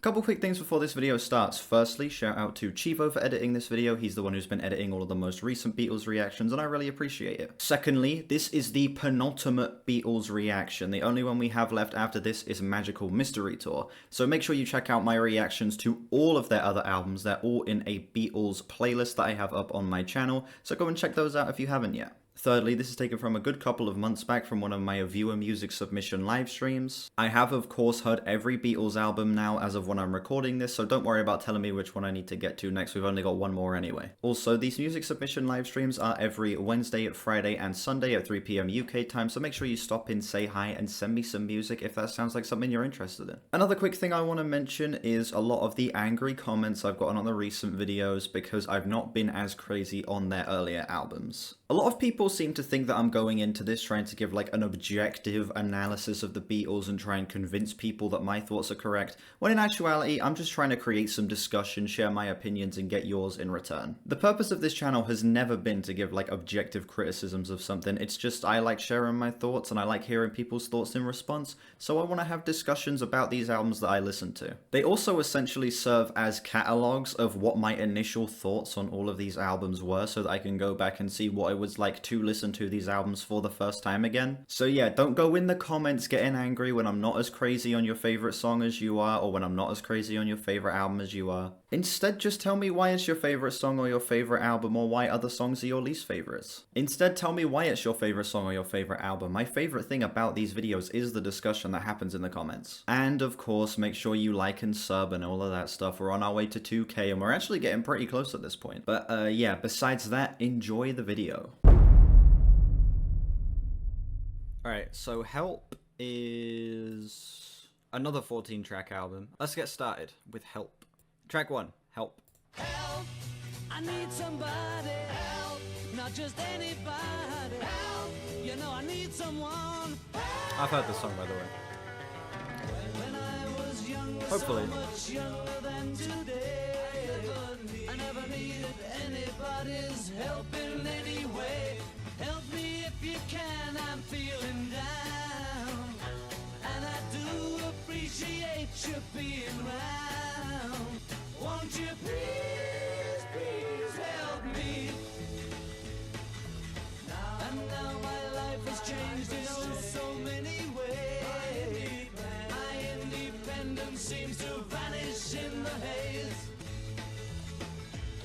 Couple quick things before this video starts. Firstly, shout out to Chivo for editing this video. He's the one who's been editing all of the most recent Beatles reactions, and I really appreciate it. Secondly, this is the penultimate Beatles reaction. The only one we have left after this is Magical Mystery Tour. So make sure you check out my reactions to all of their other albums. They're all in a Beatles playlist that I have up on my channel, so go and check those out if you haven't yet. Thirdly, this is taken from a good couple of months back from one of my viewer music submission live streams. I have, of course, heard every Beatles album now as of when I'm recording this, so don't worry about telling me which one I need to get to next. We've only got one more anyway. Also, these music submission live streams are every Wednesday, Friday, and Sunday at 3 PM UK time, so make sure you stop in, say hi, and send me some music if that sounds like something you're interested in. Another quick thing I want to mention is a lot of the angry comments I've gotten on the recent videos because I've not been as crazy on their earlier albums. A lot of people seem to think that I'm going into this trying to give like an objective analysis of the Beatles and try and convince people that my thoughts are correct, when in actuality I'm just trying to create some discussion, share my opinions, and get yours in return. The purpose of this channel has never been to give like objective criticisms of something. It's just I like sharing my thoughts and I like hearing people's thoughts in response, so I want to have discussions about these albums that I listen to. They also essentially serve as catalogs of what my initial thoughts on all of these albums were, so that I can go back and see what it was like to listen to these albums for the first time again. So yeah, don't go in the comments getting angry when I'm not as crazy on your favorite song as you are, or when I'm not as crazy on your favorite album as you are. Instead, just tell me why it's your favorite song or your favorite album, or why other songs are your least favorites. Instead, tell me why it's your favorite song or your favorite album. My favorite thing about these videos is the discussion that happens in the comments. And of course, make sure you like and sub and all of that stuff. We're on our way to 2K and we're actually getting pretty close at this point. But yeah, besides that, enjoy the video. Alright, so Help is another 14-track album. Let's get started with Help. Track 1, Help. Help, I need somebody. Help, not just anybody. Help, you know I need someone. Help. I've heard this song, by the way. When I was younger, hopefully. So much younger than today, I never needed anybody's help in any way. Help me if you can, I'm feeling down, and I do appreciate you being around. Won't you please, please help me? And now my life has changed in oh so many ways. My independence seems to vanish in the haze.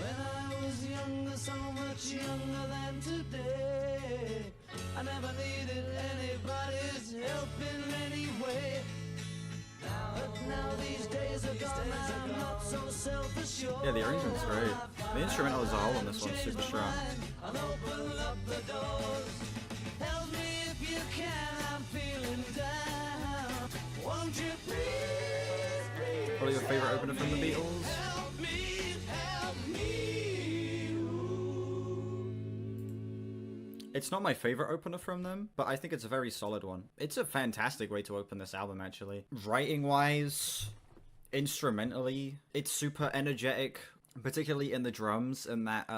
When I was younger, so much younger than today, I never needed anybody's help in any way. But now these days are gone, I'm not so self-assured. Yeah, the arrangement's great. The instrumental as a whole on this one's super strong. I'll open up the doors. Help me if you can, I'm feeling down. Won't you please, please? What are your favorite opener from the Beatles? Help me, help me. It's not my favorite opener from them, but I think it's a very solid one. It's a fantastic way to open this album, actually. Writing-wise, instrumentally, it's super energetic, particularly in the drums, and that,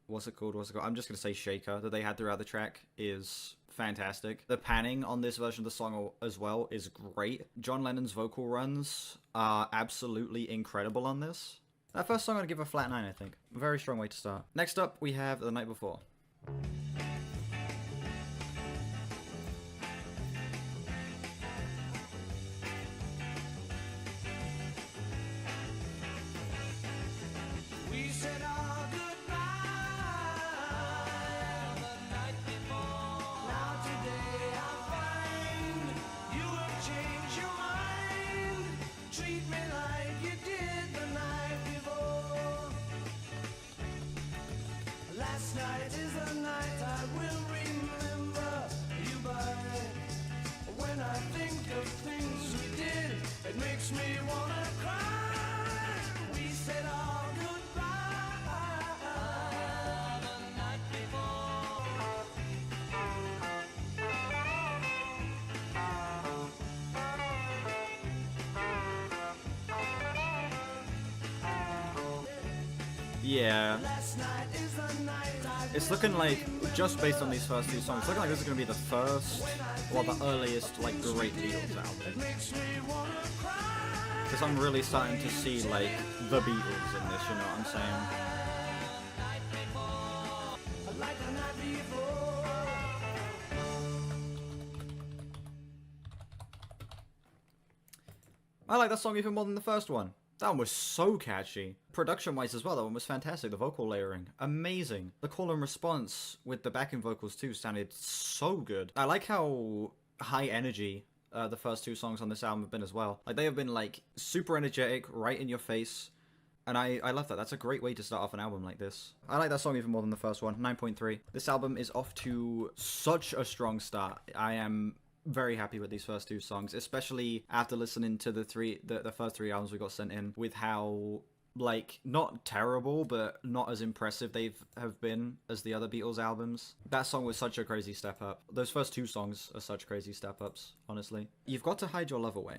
what's it called? I'm just gonna say shaker that they had throughout the track is fantastic. The panning on this version of the song as well is great. John Lennon's vocal runs are absolutely incredible on this. That first song I'd give a flat 9, I think. A very strong way to start. Next up, we have The Night Before. We said our goodbye the night before. Now today I find you have changed your mind. Treat me like you did the night before. Last night is the night I will remember you by. When I think of things we did, it makes me wanna cry. We said our goodbye the night before. Yeah. Last night is the night I It's looking like, just based on these first two songs, it's looking like this is going to be the first, well, the earliest, like, great Beatles album. makes me wanna cry. Because I'm really starting to see, like, the Beatles in this, you know what I'm saying? Like the night before. I like that song even more than the first one. That one was so catchy. Production-wise as well, that one was fantastic. The vocal layering, amazing. The call and response with the backing vocals too sounded so good. I like how high energy the first two songs on this album have been as well. Like, they have been, like, super energetic, right in your face. And I love that. That's a great way to start off an album like this. I like that song even more than the first one. 9.3. This album is off to such a strong start. I am very happy with these first two songs, especially after listening to the first three albums we got sent in, with how, like, not terrible, but not as impressive have been as the other Beatles albums. That song was such a crazy step up. Those first two songs are such crazy step ups, honestly. You've Got to Hide Your Love Away.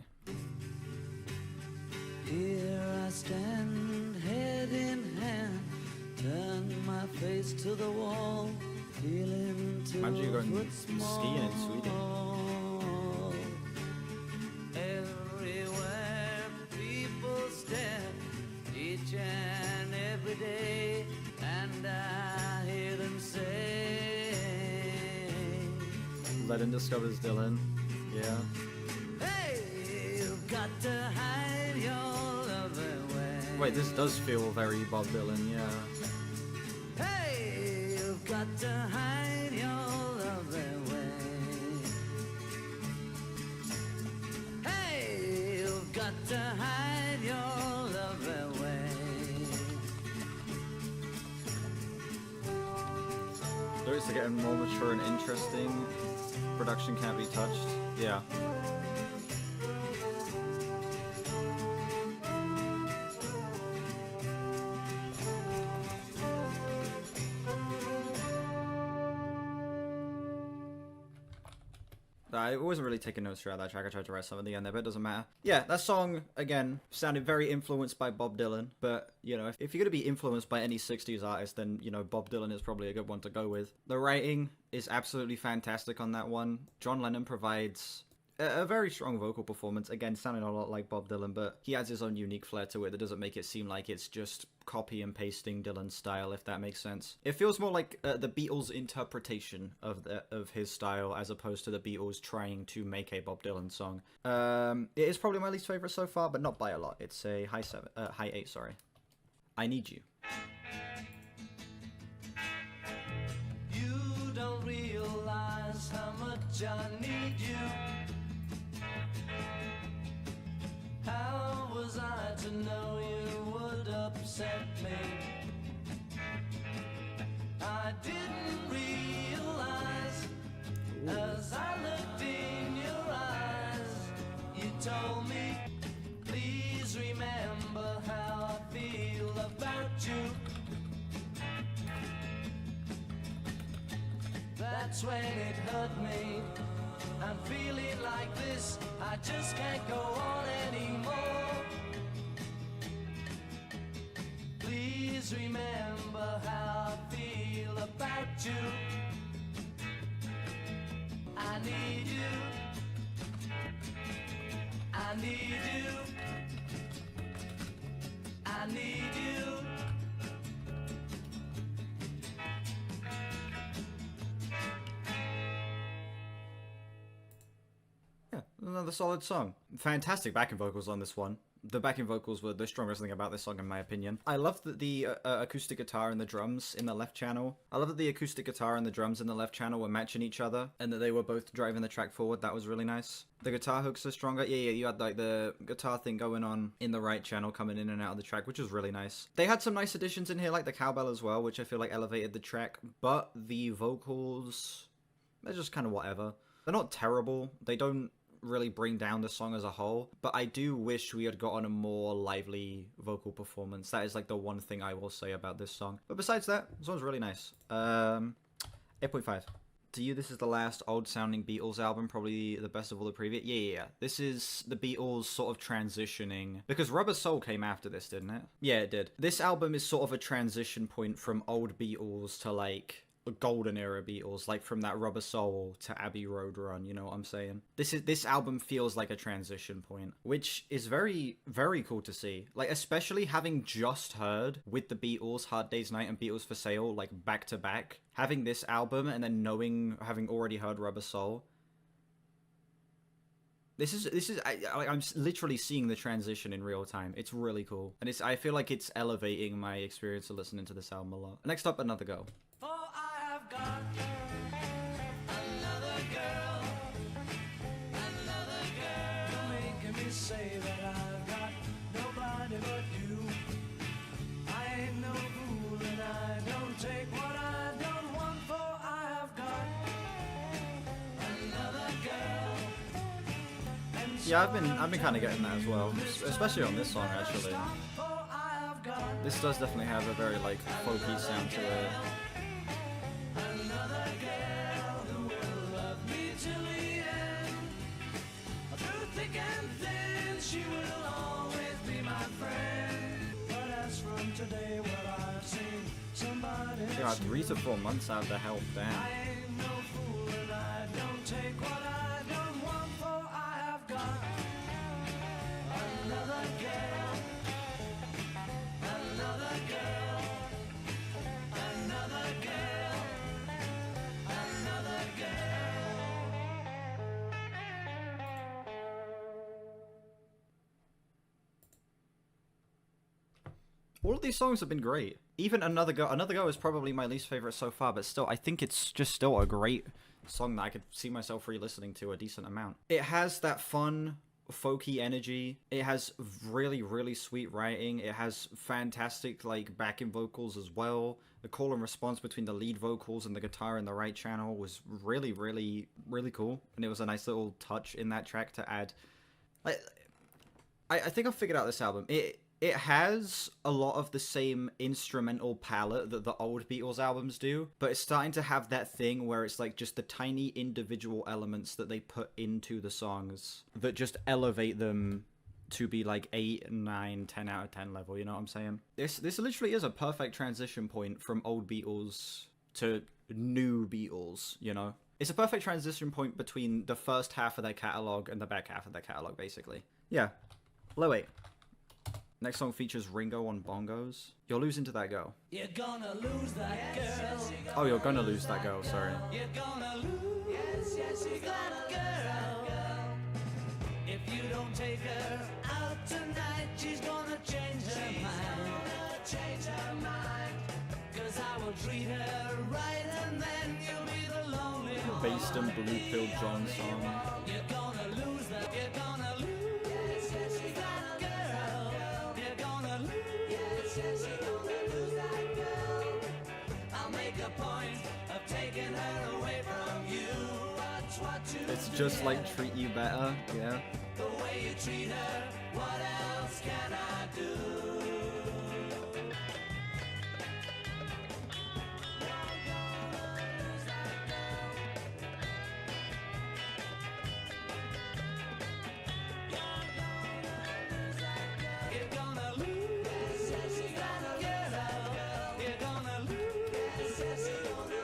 Here I stand, head in hand, turn my face to the wall, feeling Imagine you going 2 foot skiing in Sweden. small. Everywhere people stare, each and every day, and I hear them say, Lennon discovers Dylan. Yeah. hey, you've got to hide your love away. Wait, this does feel very Bob Dylan, yeah. Hey, you've got to hide your love away. Hey, you've got to hide your love away. Lyrics are getting more mature and interesting. Production can't be touched. Yeah. I wasn't really taking notes throughout that track. I tried to write some at the end there, but it doesn't matter. Yeah, that song, again, sounded very influenced by Bob Dylan. But, you know, if you're going to be influenced by any 60s artist, then, you know, Bob Dylan is probably a good one to go with. The writing is absolutely fantastic on that one. John Lennon provides a very strong vocal performance. Again, sounding a lot like Bob Dylan, but he adds his own unique flair to it that doesn't make it seem like it's just copy and pasting Dylan's style, if that makes sense. It feels more like the Beatles' interpretation of his style, as opposed to the Beatles trying to make a Bob Dylan song. It is probably my least favorite so far, but not by a lot. It's a high 8, sorry. I Need You. You don't realize how much I need you. How was I to know you would upset me? I didn't realize as I looked in your eyes. You told me, please remember how I feel about you. That's when it hurt me. I'm feeling like this, I just can't go on anymore. Please remember how I feel about you. I need you. I need you. I need you. Yeah, another solid song. Fantastic backing vocals on this one. The backing vocals were the strongest thing about this song, in my opinion. I love that the acoustic guitar and the drums in the left channel. I love that the acoustic guitar and the drums in the left channel were matching each other, and that they were both driving the track forward. That was really nice. The guitar hooks are stronger. Yeah, you had like the guitar thing going on in the right channel, coming in and out of the track, which was really nice. They had some nice additions in here, like the cowbell as well, which I feel like elevated the track. But the vocals, they're just kind of whatever. They're not terrible. They don't really bring down the song as a whole, but I do wish we had gotten a more lively vocal performance. That is like the one thing I will say about this song. But besides that, this one's really nice. 8.5. To you, this is the last old-sounding Beatles album, probably the best of all the previous. Yeah. This is the Beatles sort of transitioning, because Rubber Soul came after this, didn't it? Yeah, it did. This album is sort of a transition point from old Beatles to like golden era Beatles, like from that Rubber Soul to Abbey Road run, you know what I'm saying? This album feels like a transition point, which is very, very cool to see. Like, especially having just heard with the Beatles, Hard Day's Night and Beatles for Sale, like back to back, having this album and then having already heard Rubber Soul. I'm literally seeing the transition in real time. It's really cool. And I feel like it's elevating my experience of listening to this album a lot. Next up, Another Go. For I have got another girl, making me say that I've got nobody but you. I ain't no fool and I don't take what I don't want, for I have got another girl. Yeah, I've been kind of getting that as well, especially on this song actually. This does definitely have a very like folky sound to it. Another girl who will love me till the end. Through thick and thin, she will always be my friend. But as from today, well, I've seen somebody. Yeah, 3 to 4 months out of the help, damn. I ain't no fool and I don't take what I don't want, for I have got another girl, another girl, another girl, another girl. All of these songs have been great. Even Another Go. Another Go is probably my least favorite so far, but still, I think it's just still a great song that I could see myself re-listening to a decent amount. It has that fun, folky energy. It has really, really sweet writing. It has fantastic, like, backing vocals as well. The call and response between the lead vocals and the guitar in the right channel was really, really, really cool. And it was a nice little touch in that track to add. I think I've figured out this album. It has a lot of the same instrumental palette that the old Beatles albums do, but it's starting to have that thing where it's like just the tiny individual elements that they put into the songs that just elevate them to be like 8, 9, 10 out of 10 level, you know what I'm saying? This literally is a perfect transition point from old Beatles to new Beatles, you know? It's a perfect transition point between the first half of their catalog and the back half of their catalog, basically. Yeah. Low 8. Next song features Ringo on bongos. You're losing to that girl. You're gonna lose that girl. Oh, you're gonna lose that girl, sorry. You're gonna lose that girl. If you don't take her out tonight, she's gonna change her mind. Cause I will treat her right, and then you'll be the lonely one. Based on Blue Pill John song. You're gonna lose that. You're gonna lose that girl. You're gonna lose that girl. I'll make a point of taking her away from you. Watch what you It's just like Treat You Better, yeah. the way you treat her. What else can I do? You're gonna lose that girl. You're gonna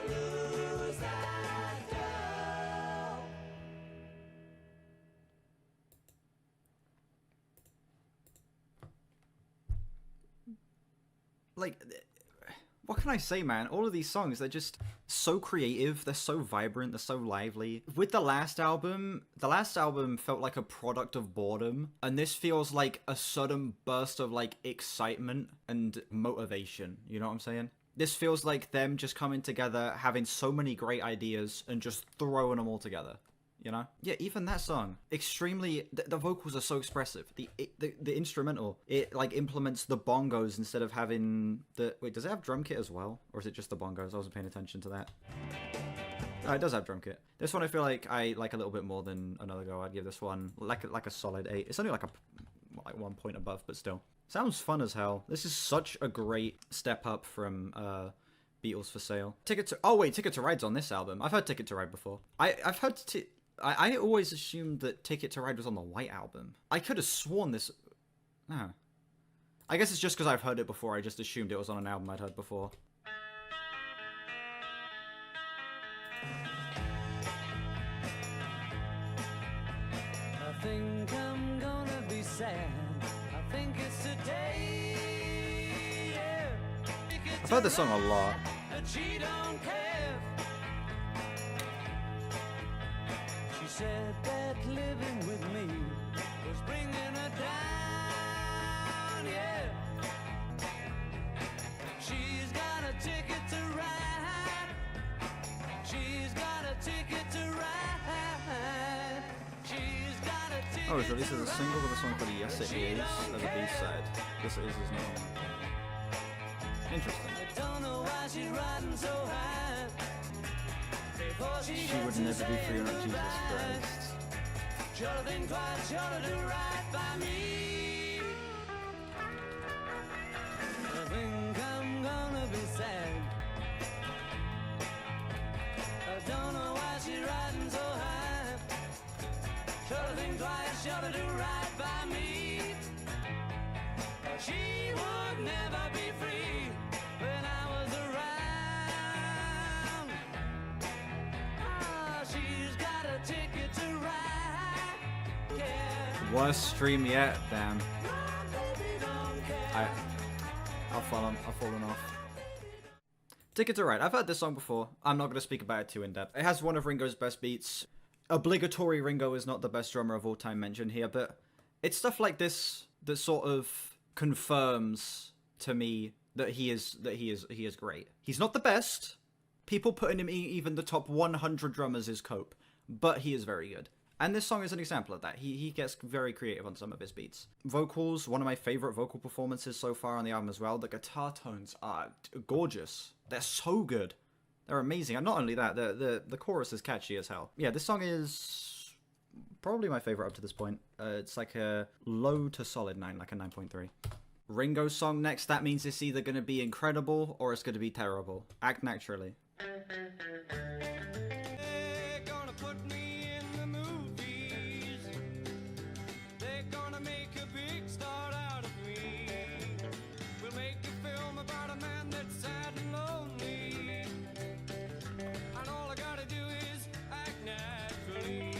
lose that girl. Like, what can I say, man? All of these songs, they're just so creative, they're so vibrant, they're so lively. With the last album felt like a product of boredom, and this feels like a sudden burst of, like, excitement and motivation, you know what I'm saying? This feels like them just coming together, having so many great ideas, and just throwing them all together. You know? Yeah, even that song, extremely, the vocals are so expressive. The instrumental, it like implements the bongos instead of having the, wait, does it have drum kit as well? Or is it just the bongos? I wasn't paying attention to that. Oh, it does have drum kit. This one I feel like I like a little bit more than Another Go. I'd give this one like a solid 8. It's only like 1 point above, but still. Sounds fun as hell. This is such a great step up from Beatles for Sale. Ticket to Ride's on this album. I've heard Ticket to Ride before. I've heard I always assumed that Ticket to Ride was on the White Album. I could have sworn this... No. I guess it's just because I've heard it before. I just assumed it was on an album I'd heard before. I've heard this song a lot. And she don't care. She said that living with me was bringing her down, yeah. She's got a ticket to ride. She's got a ticket to ride. She's got a ticket. Oh, it was released as a single with a song called Yes It Is as a B-side. Yes It Is not. Interesting. I don't know why she's riding so high. Before She would never be free on Jesus Christ. Should've think twice, should've do right by me. I think I'm gonna be sad. I don't know why she's riding so high. Should've think twice, should've do right by me. She would never be free when I was around. Ah, she's got a ticket to ride. Yeah. Worst stream yet, damn. I've fallen off. Ticket to Ride. I've heard this song before. I'm not going to speak about it too in depth. It has one of Ringo's best beats. Obligatory Ringo is not the best drummer of all time mentioned here, but it's stuff like this that sort of confirms to me that he is great. He's not the best. People putting him even the top 100 drummers is cope, but he is very good. And this song is an example of that. He gets very creative on some of his beats. Vocals, one of my favorite vocal performances so far on the album as well. The guitar tones are gorgeous. They're so good. They're amazing. And not only that, the chorus is catchy as hell. Yeah, this song is probably my favorite up to this point. It's like a low to solid 9, like a 9.3. Ringo's song next. That means it's either going to be incredible or it's going to be terrible. Act Naturally. They're gonna put me in the movies. They're gonna make a big star out of me. We'll make a film about a man that's sad and lonely. And all I gotta do is act naturally.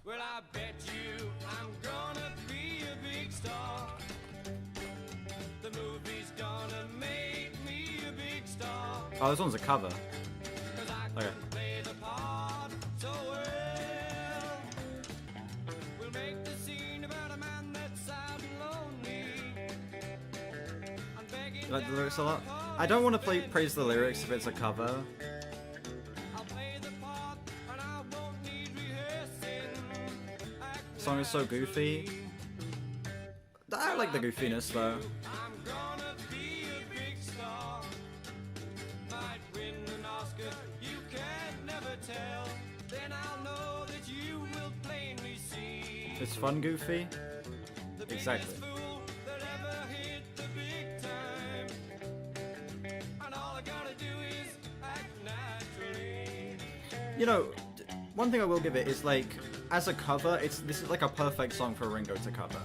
Well, I bet you I'm gonna be a big star. The movie's gonna make me a big star. Oh, this one's a cover. 'Cause I Okay. can play the part so well. We'll make the scene about a man that's sad and lonely. I'm begging You like the lyrics a lot? down I don't want to praise the lyrics if it's a cover. I'll play the part and I won't need rehearsing. The song is so goofy. I like the goofiness though. I'm gonna be a big star. Might win an Oscar, you can never tell. Then I'll know that you will plainly see. It's fun goofy. The Exactly. biggest fool that ever hit the big time. And all I gotta do is act naturally. You know, one thing I will give it is like, as a cover, this is like a perfect song for Ringo to cover.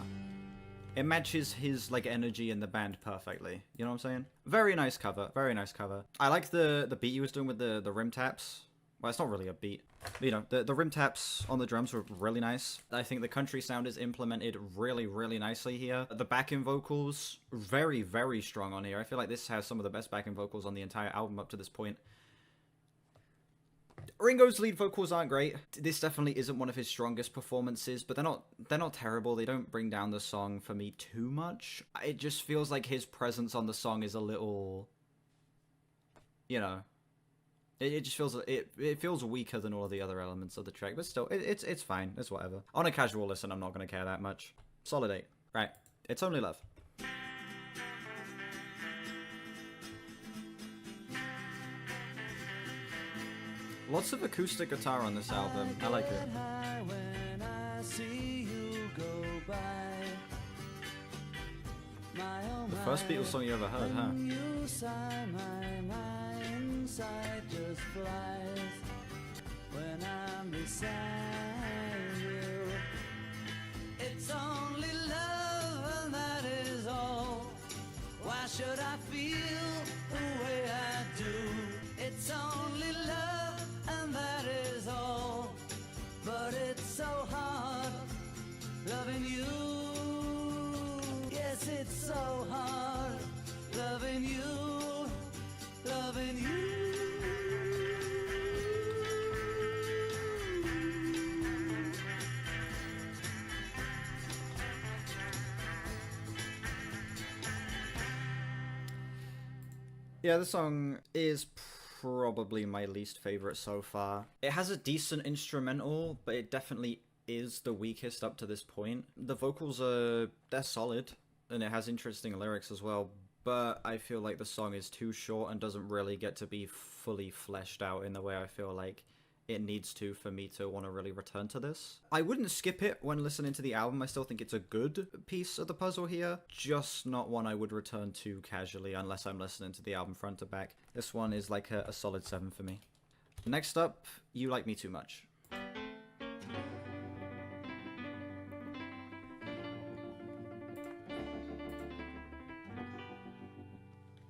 It matches his like energy in the band perfectly. You know what I'm saying? Very nice cover. Very nice cover. I like the beat he was doing with the rim taps. Well, it's not really a beat. But, you know, the rim taps on the drums were really nice. I think the country sound is implemented really, really nicely here. The backing vocals, very, very strong on here. I feel like this has some of the best backing vocals on the entire album up to this point. Ringo's lead vocals aren't great. This definitely isn't one of his strongest performances, but they're not terrible. They don't bring down the song for me too much. It just feels like his presence on the song is a little, you know, it just feels it feels weaker than all of the other elements of the track, but still it's fine. It's whatever. On a casual listen, I'm not going to care that much. Solid 8. Right. It's Only Love. Lots of acoustic guitar on this album. I like it. When I see you go by. My, oh The first Beatles song you ever heard, huh? when you sigh, my inside just flies. When I'm beside you, it's only love and that is all. Why should I feel the way I do? It's only love and that is all. But it's so hard loving you. Yes, it's so hard loving you. Yeah, the song is probably my least favorite so far. It has a decent instrumental, but it definitely is the weakest up to this point. The vocals they're solid, and it has interesting lyrics as well, but I feel like the song is too short and doesn't really get to be fully fleshed out in the way I feel like it needs to for me to want to really return to this. I wouldn't skip it when listening to the album. I still think it's a good piece of the puzzle here, just not one I would return to casually unless I'm listening to the album front to back. This one is like a solid 7 for me. Next up, You Like Me Too Much.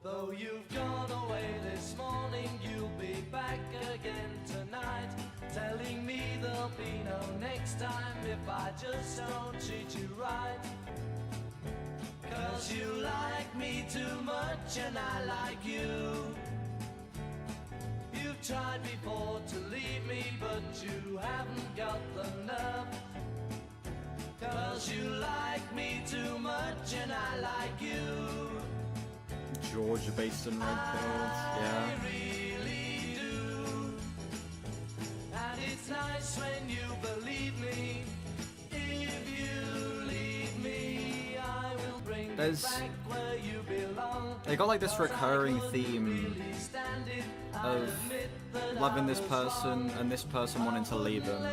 Though you've gone away this morning, you'll be back again tonight, telling me there'll be no next time if I just don't treat you right. 'Cause you like me too much and I like you. You've tried before to leave me, but you haven't got the nerve. 'Cause you like me too much and I like you. George Basin Redfield, yeah. I really do. And it's nice when you believe me. If you leave me, I will bring you back where you belong. They got like this recurring theme of loving this person and this person wanting to leave them.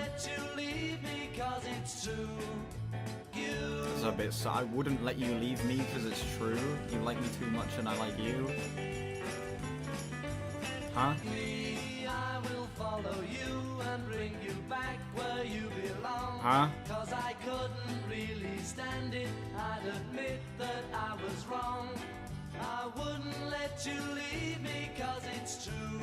It's a bit so I wouldn't let you leave me because it's true. You like me too much and I like you. Huh? I will follow you and bring you back where you belong. Huh? 'Cause I couldn't really stand it. I'd admit that I was wrong. I wouldn't let you leave me 'cause it's true.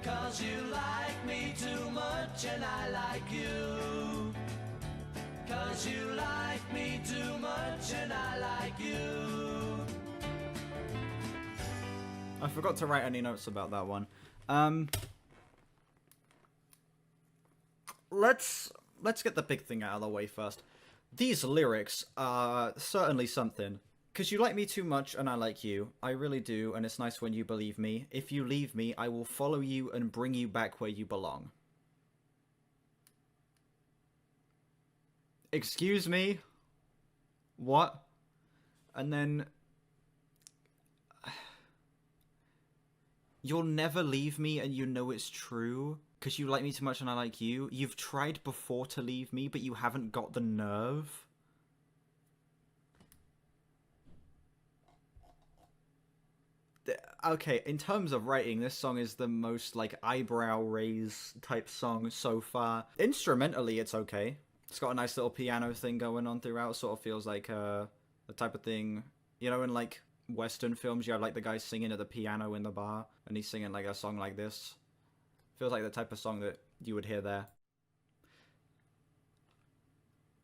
'Cause you like me too much and I like you. 'Cause you like me too much and I like you. I forgot to write any notes about that one. Let's get the big thing out of the way first. These lyrics are certainly something. 'Cause you like me too much and I like you. I really do, and it's nice when you believe me. If you leave me, I will follow you and bring you back where you belong. Excuse me? What? And then... You'll never leave me and you know it's true. 'Cause you like me too much and I like you. You've tried before to leave me, but you haven't got the nerve. Okay, in terms of writing, this song is the most, like, eyebrow raise type song so far. Instrumentally, it's okay. It's got a nice little piano thing going on throughout. Sort of feels like the type of thing, you know, in, like, Western films, you have, like, the guy singing at the piano in the bar, and he's singing, like, a song like this. Feels like the type of song that you would hear there.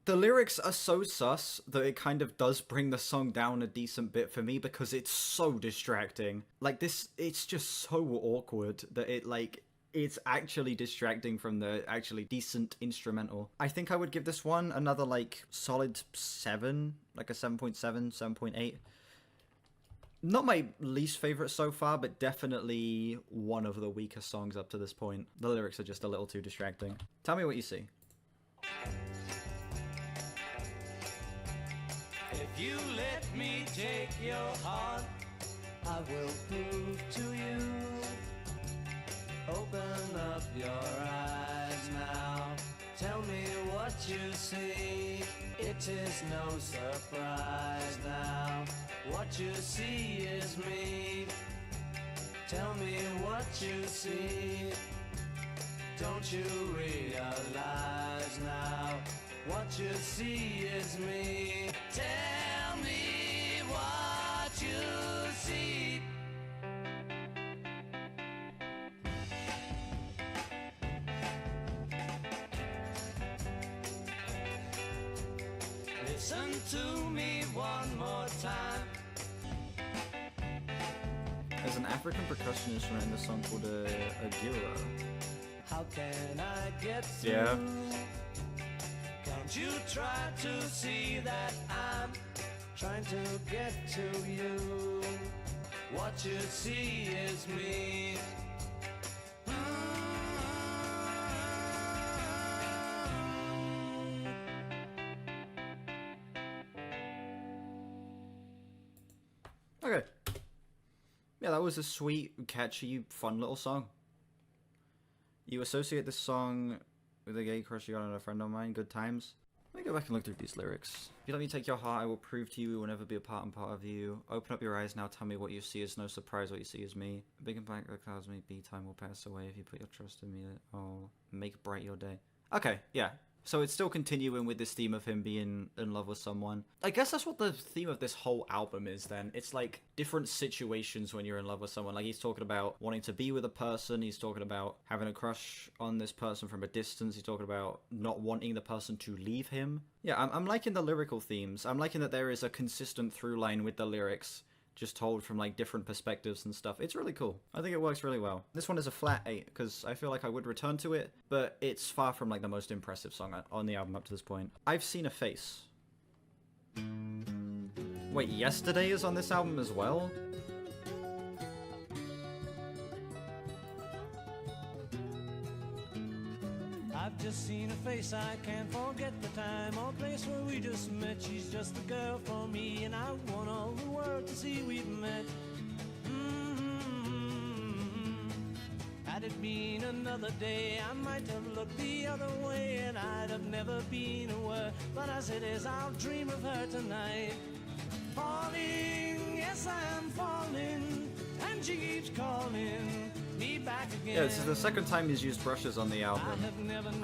The lyrics are so sus that it kind of does bring the song down a decent bit for me because it's so distracting. Like this, it's just so awkward that it's actually distracting from the actually decent instrumental. I think I would give this one another like solid 7, like a 7.7, 7.8. Not my least favorite so far, but definitely one of the weaker songs up to this point. The lyrics are just a little too distracting. Tell me what you see. If you let me take your heart, I will prove to you. Open up your eyes now. Tell me what you see. It is no surprise now. What you see is me. Tell me what you see. Don't you realize now? What you see is me. Tell me what you see. Listen to me one more time. There's an African percussion instrument in this song called a gira. How can I get through? Yeah. Can't you try to see that I'm trying to get to you? what you see is me. Okay. Yeah, that was a sweet, catchy, fun little song. You associate this song with a gay crush you got on a friend of mine, good times. Let me go back and look through these lyrics. If you let me take your heart, I will prove to you we will never be a part of you. Open up your eyes now, tell me what you see is no surprise, what you see is me. Big and black, the clouds may be, time will pass away. If you put your trust in me, I'll make bright your day. Okay, yeah. So it's still continuing with this theme of him being in love with someone. I guess that's what the theme of this whole album is then. It's like different situations when you're in love with someone. Like he's talking about wanting to be with a person. He's talking about having a crush on this person from a distance. He's talking about not wanting the person to leave him. Yeah, I'm liking the lyrical themes. I'm liking that there is a consistent through line with the lyrics, just told from like different perspectives and stuff. It's really cool. I think it works really well. This one is a flat 8 because I feel like I would return to it, but it's far from like the most impressive song on the album up to this point. I've Seen a Face. Wait, Yesterday is on this album as well? I've just seen her face, I can't forget the time or place where we just met. She's just the girl for me, and I want all the world to see we've met. Had it been another day, I might have looked the other way, and I'd have never been aware. But as it is, I'll dream of her tonight. Falling, yes, I'm falling, and she keeps calling me back again. Yeah, this is the second time he's used brushes on the album.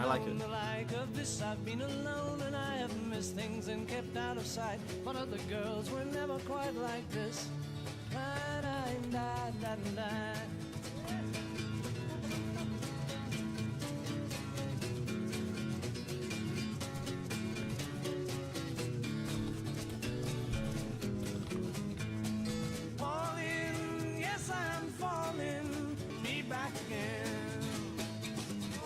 I like it. The like of this. I've been alone and I have missed things and kept out of sight, but other girls were never quite like this. Da, da, da, da, da. Falling, yes, I'm falling, me back again.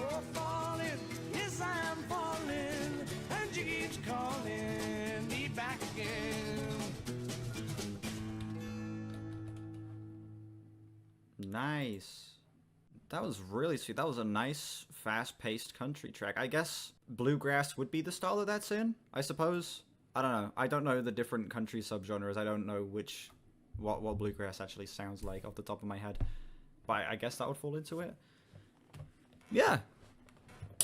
Oh, falling, yes, I'm falling, and she keeps calling me back again. Nice. That was really sweet. That was a nice, fast-paced country track. I guess bluegrass would be the style that that's in, I suppose. I don't know. I don't know the different country subgenres. I don't know what bluegrass actually sounds like off the top of my head. But I guess that would fall into it. Yeah.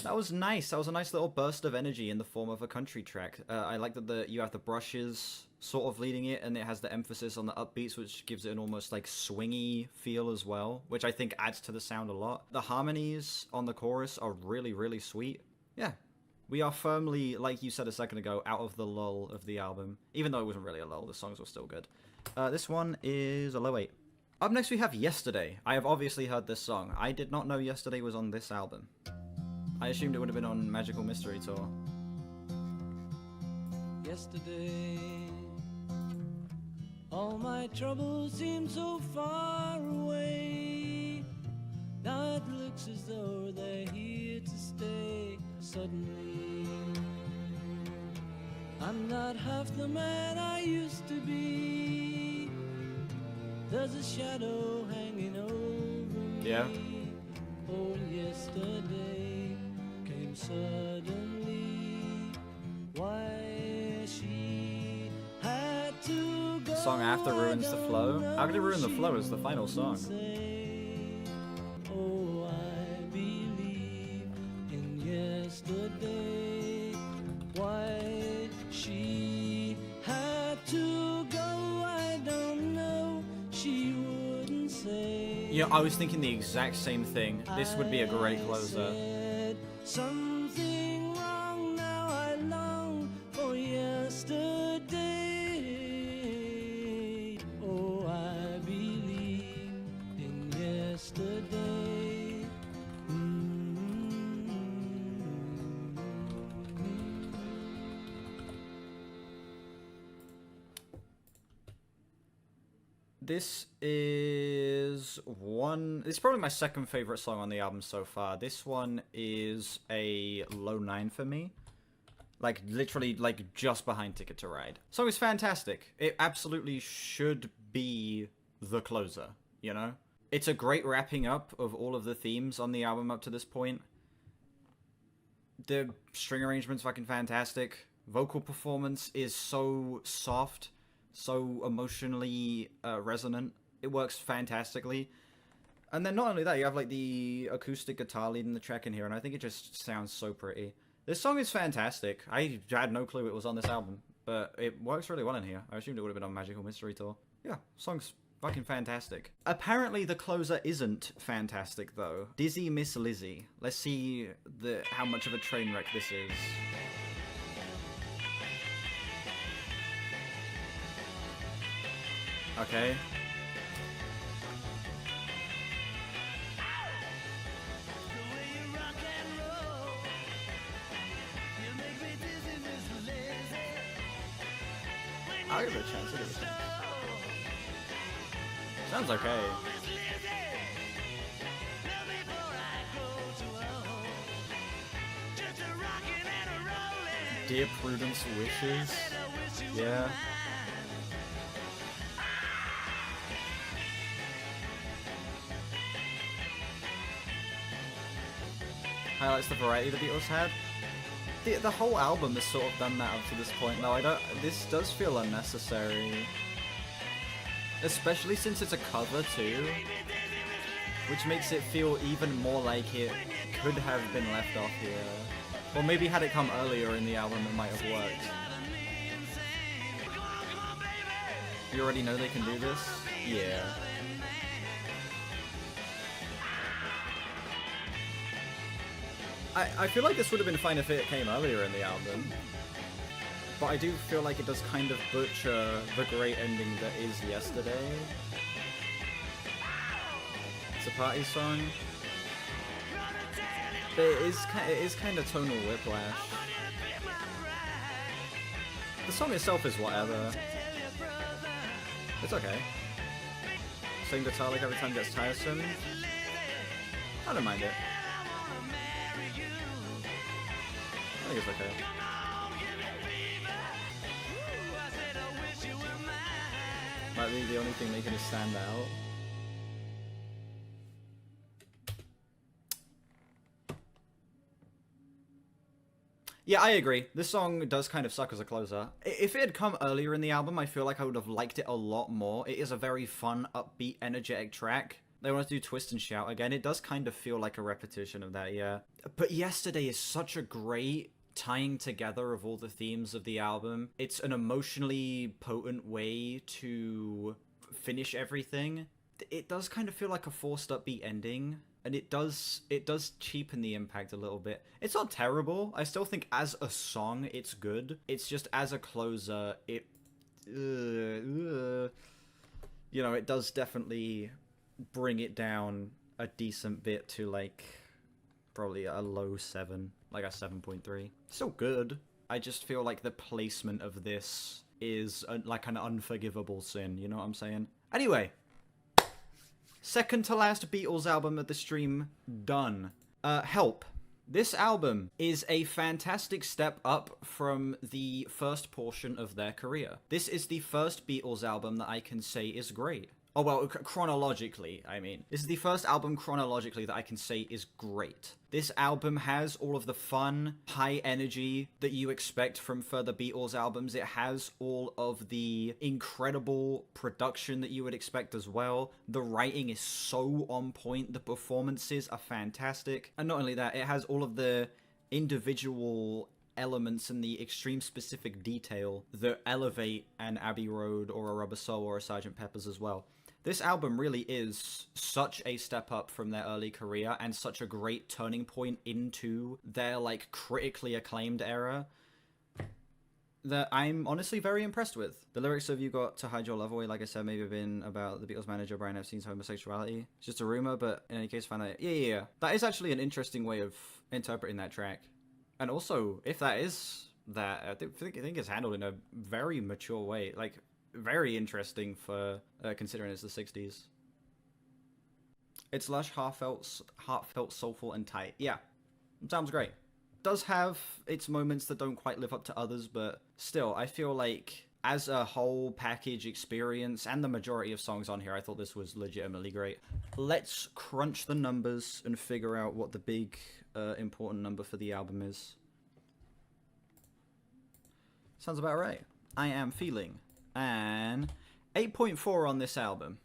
That was nice. That was a nice little burst of energy in the form of a country track. I like that you have the brushes sort of leading it, and it has the emphasis on the upbeats, which gives it an almost like swingy feel as well, which I think adds to the sound a lot. The harmonies on the chorus are really, really sweet. Yeah. We are firmly, like you said a second ago, out of the lull of the album. Even though it wasn't really a lull, the songs were still good. This one is a low 8. Up next we have Yesterday. I have obviously heard this song. I did not know Yesterday was on this album. I assumed it would have been on Magical Mystery Tour. Yesterday, all my troubles seem so far away. Now it looks as though they're here to stay. Suddenly, I'm not half the man I used to be. There's a shadow hanging over me. Yeah. Oh, yesterday came suddenly. Why she had to go. The song after ruins the flow. How could it ruin the flow as the final song? Oh, I believe in yesterday. Why she had to go, I don't know. She wouldn't say. You know, I was thinking the exact same thing. This would be a great closer. Something wrong, now I long for yesterday. Oh, I believe in yesterday. This is it's probably my second favorite song on the album so far. This one is a low 9 for me. Like, literally, like, just behind Ticket to Ride. Song is fantastic. It absolutely should be the closer, you know? It's a great wrapping up of all of the themes on the album up to this point. The string arrangement's fucking fantastic. Vocal performance is so soft, so emotionally resonant. It works fantastically. And then not only that, you have like the acoustic guitar lead in the track in here, and I think it just sounds so pretty. This song is fantastic. I had no clue it was on this album, but it works really well in here. I assumed it would have been on Magical Mystery Tour. Yeah, song's fucking fantastic. Apparently the closer isn't fantastic though. Dizzy Miss Lizzy. Let's see how much of a train wreck this is. Okay. I'll give it a chance, I'll give it a chance. Sounds okay. Dear Prudence wishes. Yeah. Highlights the variety the Beatles had. The whole album has sort of done that up to this point. No, this does feel unnecessary. Especially since it's a cover too. Which makes it feel even more like it could have been left off here. Or maybe had it come earlier in the album it might have worked. You already know they can do this? Yeah. I feel like this would have been fine if it came earlier in the album. But I do feel like it does kind of butcher the great ending that is Yesterday. It's a party song. It is kind of tonal whiplash. The song itself is whatever. It's okay. Same guitar like every time gets tiresome. I don't mind it. I think it's okay. Might be the only thing making it stand out. Yeah, I agree. This song does kind of suck as a closer. If it had come earlier in the album, I feel like I would have liked it a lot more. It is a very fun, upbeat, energetic track. They want to do Twist and Shout again. It does kind of feel like a repetition of that, yeah. But Yesterday is such a great tying together of all the themes of the album. It's an emotionally potent way to finish everything. It does kind of feel like a forced upbeat ending. And it does cheapen the impact a little bit. It's not terrible. I still think as a song, it's good. It's just as a closer, it... you know, it does definitely bring it down a decent bit to, like, probably a low 7. Like a 7.3. Still good. I just feel like the placement of this is, like, an unforgivable sin. You know what I'm saying? Anyway. Second to last Beatles album of the stream, done. Help. This album is a fantastic step up from the first portion of their career. This is the first Beatles album that I can say is great. Oh, well, chronologically, I mean. This is the first album chronologically that I can say is great. This album has all of the fun, high energy that you expect from further Beatles albums. It has all of the incredible production that you would expect as well. The writing is so on point. The performances are fantastic. And not only that, it has all of the individual elements and the extreme specific detail that elevate an Abbey Road or a Rubber Soul or a Sgt. Pepper's as well. This album really is such a step up from their early career and such a great turning point into their, like, critically acclaimed era that I'm honestly very impressed with. The lyrics of You Got to Hide Your Love Away, like I said, may have been about the Beatles manager Brian Epstein's homosexuality. It's just a rumor, but in any case, find out. Yeah. That is actually an interesting way of interpreting that track. And also, if that is that, I think it's handled in a very mature way. Like, very interesting for considering it's the 60s. It's lush, heartfelt, soulful, and tight. Yeah, sounds great. Does have its moments that don't quite live up to others, but still, I feel like as a whole package experience, and the majority of songs on here, I thought this was legitimately great. Let's crunch the numbers and figure out what the big important number for the album is. Sounds about right. I am feeling an 8.4 on this album.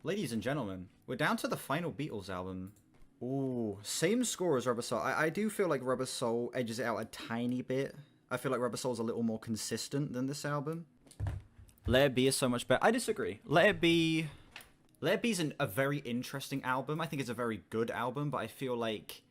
Ladies and gentlemen, we're down to the final Beatles album. Ooh, same score as Rubber Soul. I do feel like Rubber Soul edges it out a tiny bit. I feel like Rubber Soul's a little more consistent than this album. Let It Be is so much better. I disagree. Let It Be is a very interesting album. I think it's a very good album, but I feel like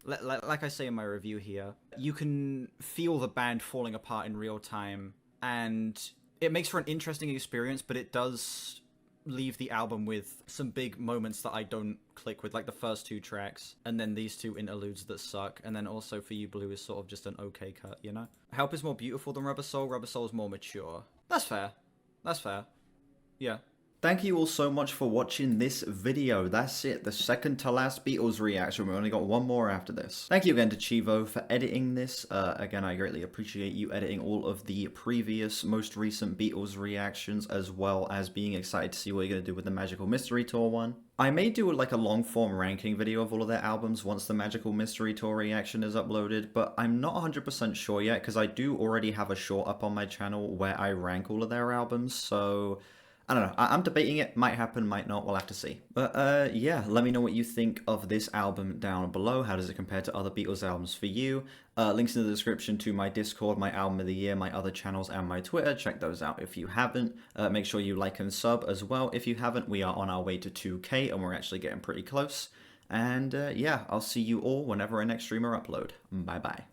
I say in my review here, you can feel the band falling apart in real time, and it makes for an interesting experience, but it does leave the album with some big moments that I don't click with, like the first 2 tracks, and then these 2 interludes that suck, and then also For You Blue is sort of just an okay cut, you know? Help is more beautiful than Rubber Soul. Rubber Soul is more mature. That's fair. That's fair. Yeah. Thank you all so much for watching this video. That's it, the second to last Beatles reaction. We've only got one more after this. Thank you again to Chivo for editing this. Again, I greatly appreciate you editing all of the previous, most recent Beatles reactions, as well as being excited to see what you're going to do with the Magical Mystery Tour one. I may do like a long form ranking video of all of their albums once the Magical Mystery Tour reaction is uploaded, but I'm not 100% sure yet because I do already have a short up on my channel where I rank all of their albums, so I don't know. I'm debating it. Might happen, might not. We'll have to see. But yeah, let me know what you think of this album down below. How does it compare to other Beatles albums for you? Links in the description to my Discord, my album of the year, my other channels, and my Twitter. Check those out if you haven't. Make sure you like and sub as well if you haven't. We are on our way to 2K, and we're actually getting pretty close. And yeah, I'll see you all whenever I next stream or upload. Bye-bye.